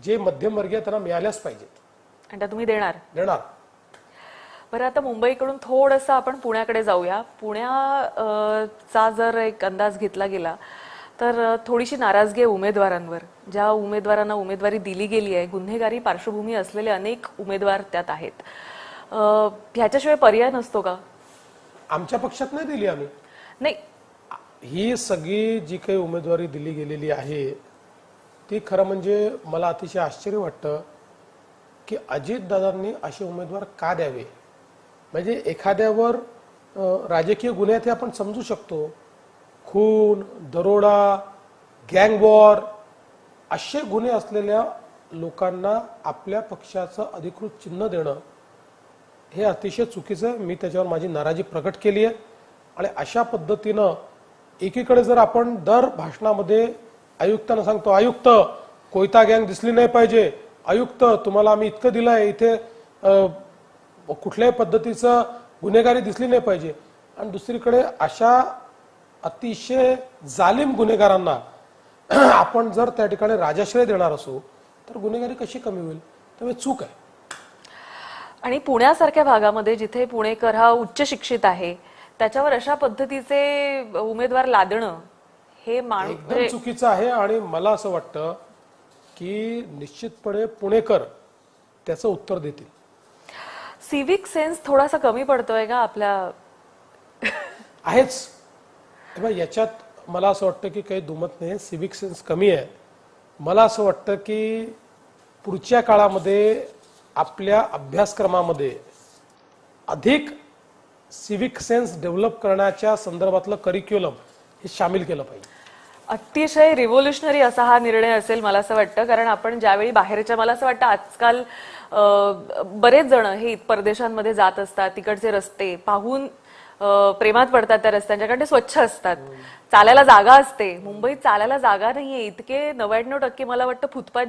जे मध्यमवर्गीय त्यांना मिळाल्याच पाहिजेत आणि त्या तुम्ही देणार. देणार। आता मुंबईकडून थोडंसं आपण पुण्याकडे जाऊया. पुण्याचा जर एक अंदाज घेतला गेला तर थोडीशी नाराजगी आहे उमेदवारांवर. ज्या उमेदवारांना उमेदवारी दिली गेली आहे, गुन्हेगारी पार्श्वभूमी असलेले अनेक उमेदवार त्यात आहेत. ह्याच्याशिवाय पर्याय नसतो का? आमच्या पक्षात नाही दिली आम्ही. नाही, ही सगळी जी काही उमेदवारी दिली गेलेली आहे ती खरं म्हणजे मला अतिशय आश्चर्य वाटतं की अजितदादांनी असे उमेदवार का द्यावे. म्हणजे एखाद्यावर राजकीय गुन्हे आहेत हे आपण समजू शकतो, खून, दरोडा, गँग वॉर असे गुन्हे असलेल्या लोकांना आपल्या पक्षाचं अधिकृत चिन्ह देणं हे अतिशय चुकीचं आहे. मी त्याच्यावर माझी नाराजी प्रकट केली आहे. आणि अशा पद्धतीनं एकीकडे जर आपण दर भाषणामध्ये आयुक्तांना सांगतो, आयुक्त कोयता गँग दिसली नाही पाहिजे, आयुक्त तुम्हाला आम्ही इतकं दिलंय, इथे कुठल्याही पद्धतीचं गुन्हेगारी दिसली नाही पाहिजे, आणि दुसरीकडे अशा अतिशय जालिम गुन्हेगारांना आपण जर त्या ठिकाणी राजाश्रय देणार असू तर गुन्हेगारी कशी कमी होईल. त्यामुळे चूक आहे. आणि पुण्यासारख्या भागामध्ये जिथे पुणेकर हा उच्च शिक्षित आहे त्याच्यावर अशा पद्धतीचे उमेदवार लादणं हे एकदम चुकीचं आहे. आणि मला असं वाटतं की निश्चितपणे पुणेकर त्याचं उत्तर देतील. सिव्हिक सेन्स थोडासा कमी पडतोय का आपल्या? आहेच. तेव्हा याच्यात मला असं वाटतं की काही दुमत नाही, सिव्हिक सेन्स कमी आहे. मला असं वाटतं की पुढच्या काळामध्ये आपल्या अभ्यासक्रमामध्ये अधिक सिव्हिक सेन्स डेव्हलप करण्याच्या संदर्भातलं करिक्युलम हे सामील केलं पाहिजे. अतिशय रिव्होल्युशनरी असा हा निर्णय असेल मला असं वाटतं. कारण आपण ज्यावेळी बाहेरच्या, मला असं वाटतं आजकाल बरेच जण हे परदेशांमध्ये जात असतात, तिकडचे रस्ते पाहून प्रेमात पडतात त्या रस्त्यांच्या, कारण ते स्वच्छ असतात, चालायला जागा असते. मुंबईत चालायला जागा नाहीये. इतके 99% मला वाटतं फुटपाथ